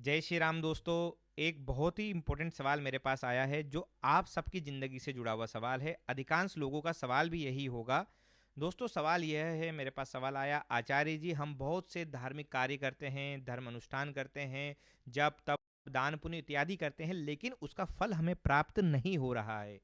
जय श्री राम दोस्तों। एक बहुत ही इम्पोर्टेंट सवाल मेरे पास आया है जो आप सबकी ज़िंदगी से जुड़ा हुआ सवाल है। अधिकांश लोगों का सवाल भी यही होगा। दोस्तों सवाल यह है, मेरे पास सवाल आया, आचार्य जी हम बहुत से धार्मिक कार्य करते हैं, धर्म अनुष्ठान करते हैं, जप तप दान पुण्य इत्यादि करते हैं, लेकिन उसका फल हमें प्राप्त नहीं हो रहा है।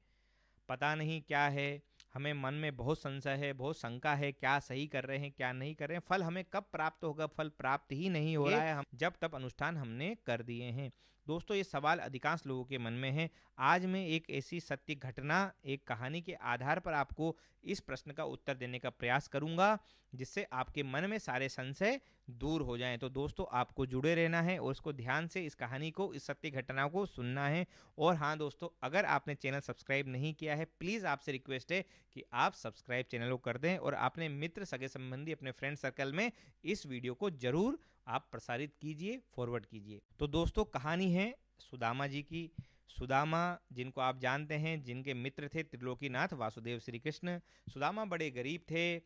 पता नहीं क्या है। हमें मन में बहुत संशय है, बहुत शंका है, क्या सही कर रहे हैं क्या नहीं कर रहे हैं, फल हमें कब प्राप्त होगा, फल प्राप्त ही नहीं हो रहा है हम जब तक अनुष्ठान हमने कर दिए हैं। दोस्तों ये सवाल अधिकांश लोगों के मन में है। आज मैं एक ऐसी सत्य घटना, एक कहानी के आधार पर आपको इस प्रश्न का उत्तर देने का प्रयास करूंगा, जिससे आपके मन में सारे संशय दूर हो जाएं। तो दोस्तों आपको जुड़े रहना है और इसको ध्यान से, इस कहानी को, इस सत्य घटना को सुनना है। और हाँ दोस्तों, अगर आपने चैनल सब्सक्राइब नहीं किया है, प्लीज़ आपसे रिक्वेस्ट है कि आप सब्सक्राइब चैनल को कर दें और अपने मित्र सगे संबंधी, अपने फ्रेंड सर्कल में इस वीडियो को जरूर आप प्रसारित कीजिए, फॉरवर्ड कीजिए। तो दोस्तों कहानी है सुदामा जी की। सुदामा जिनको आप जानते हैं, जिनके मित्र थे त्रिलोकीनाथ वासुदेव श्री कृष्ण। सुदामा बड़े गरीब थे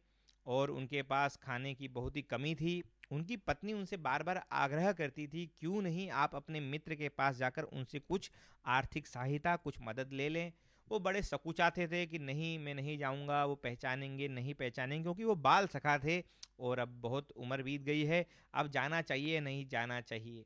और उनके पास खाने की बहुत ही कमी थी। उनकी पत्नी उनसे बार बार आग्रह करती थी, क्यों नहीं आप अपने मित्र के पास जाकर उनसे कुछ आर्थिक सहायता, कुछ मदद ले लें। वो बड़े सकुचाते थे कि नहीं, मैं नहीं जाऊंगा, वो पहचानेंगे नहीं पहचानेंगे, क्योंकि वो बाल सखा थे और अब बहुत उम्र बीत गई है, अब जाना चाहिए नहीं जाना चाहिए।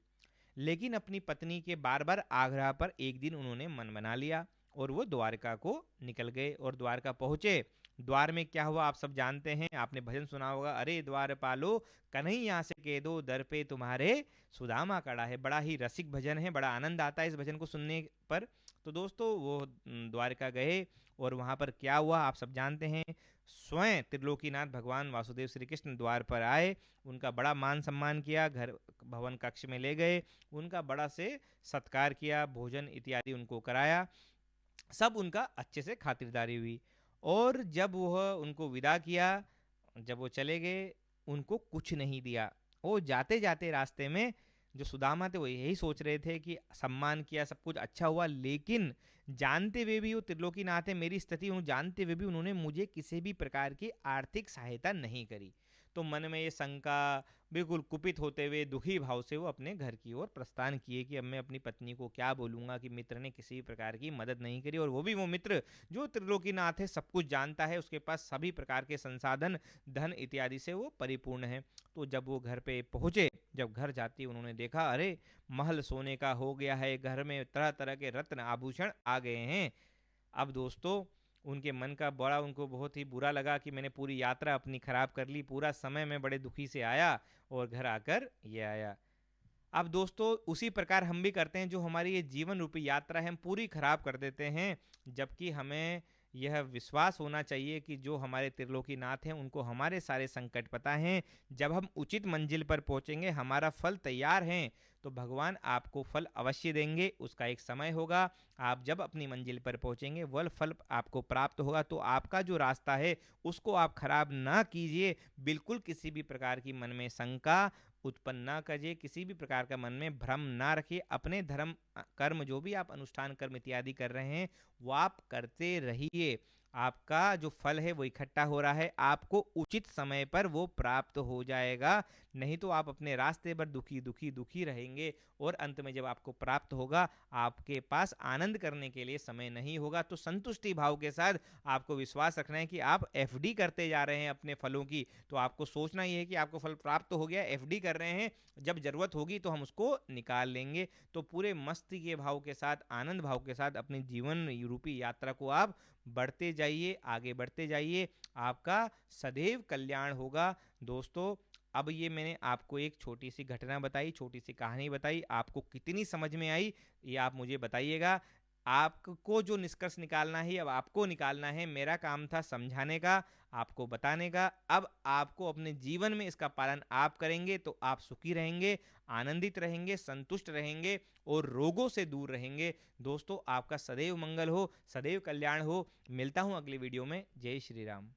लेकिन अपनी पत्नी के बार बार आग्रह पर एक दिन उन्होंने मन बना लिया और वो द्वारका को निकल गए और द्वारका पहुंचे। द्वार में क्या हुआ आप सब जानते हैं, आपने भजन सुना होगा, अरे द्वार पालो कन्हैया से कह दो, दर पे तुम्हारे सुदामा खड़ा है। बड़ा ही रसिक भजन है, बड़ा आनंद आता है इस भजन को सुनने पर। तो दोस्तों वो द्वारका गए और वहाँ पर क्या हुआ आप सब जानते हैं। स्वयं त्रिलोकीनाथ भगवान वासुदेव श्री कृष्ण द्वार पर आए, उनका बड़ा मान सम्मान किया, घर भवन कक्ष में ले गए, उनका बड़ा से सत्कार किया, भोजन इत्यादि उनको कराया, सब उनका अच्छे से खातिरदारी हुई। और जब वह उनको विदा किया, जब वो चले गए, उनको कुछ नहीं दिया। वो जाते जाते रास्ते में जो सुदामा थे वो यही सोच रहे थे कि सम्मान किया, सब कुछ अच्छा हुआ, लेकिन जानते हुए भी वो त्रिलोकीनाथ है, मेरी स्थिति उन्होंने जानते हुए भी उन्होंने मुझे किसी भी प्रकार की आर्थिक सहायता नहीं करी। तो मन में ये शंका, बिल्कुल कुपित होते हुए दुखी भाव से वो अपने घर की ओर प्रस्थान किए कि अब मैं अपनी पत्नी को क्या बोलूँगा कि मित्र ने किसी भी प्रकार की मदद नहीं करी, और वो भी वो मित्र जो त्रिलोकीनाथ है, सब कुछ जानता है, उसके पास सभी प्रकार के संसाधन, धन इत्यादि से वो परिपूर्ण है। तो जब वो घर पे पहुँचे, जब घर जाती उन्होंने देखा, अरे महल सोने का हो गया है, घर में तरह तरह के रत्न आभूषण आ गए हैं। अब दोस्तों उनके मन का बड़ा, उनको बहुत ही बुरा लगा कि मैंने पूरी यात्रा अपनी खराब कर ली, पूरा समय मैं बड़े दुखी से आया और घर आकर ये आया। अब दोस्तों उसी प्रकार हम भी करते हैं, जो हमारी ये जीवन रूपी यात्रा है हम पूरी खराब कर देते हैं। जबकि हमें यह विश्वास होना चाहिए कि जो हमारे त्रिलोकीनाथ हैं उनको हमारे सारे संकट पता हैं। जब हम उचित मंजिल पर पहुंचेंगे, हमारा फल तैयार है, तो भगवान आपको फल अवश्य देंगे। उसका एक समय होगा, आप जब अपनी मंजिल पर पहुंचेंगे वह फल आपको प्राप्त होगा। तो आपका जो रास्ता है उसको आप खराब ना कीजिए, बिल्कुल किसी भी प्रकार की मन में शंका उत्पन्न ना करिए, किसी भी प्रकार का मन में भ्रम ना रखिए। अपने धर्म कर्म जो भी आप अनुष्ठान कर्म इत्यादि कर रहे हैं वो आप करते रहिए। आपका जो फल है वो इकट्ठा हो रहा है, आपको उचित समय पर वो प्राप्त हो जाएगा। नहीं तो आप अपने रास्ते पर दुखी दुखी दुखी रहेंगे और अंत में जब आपको प्राप्त होगा, आपके पास आनंद करने के लिए समय नहीं होगा। तो संतुष्टि भाव के साथ आपको विश्वास रखना है कि आप एफडी करते जा रहे हैं अपने फलों की। तो आपको सोचना ही है कि आपको फल प्राप्त हो गया, एफडी कर रहे हैं, जब जरूरत होगी तो हम उसको निकाल लेंगे। तो पूरे मस्ती के भाव के साथ, आनंद भाव के साथ अपनी जीवन रूपी यात्रा को आप बढ़ते जाइए, आगे बढ़ते जाइए, आपका सदैव कल्याण होगा। दोस्तों अब ये मैंने आपको एक छोटी सी घटना बताई, छोटी सी कहानी बताई, आपको कितनी समझ में आई ये आप मुझे बताइएगा। आपको जो निष्कर्ष निकालना है अब आपको निकालना है, मेरा काम था समझाने का, आपको बताने का। अब आपको अपने जीवन में इसका पालन आप करेंगे तो आप सुखी रहेंगे, आनंदित रहेंगे, संतुष्ट रहेंगे और रोगों से दूर रहेंगे। दोस्तों आपका सदैव मंगल हो, सदैव कल्याण हो। मिलता हूँ अगली वीडियो में। जय श्री राम।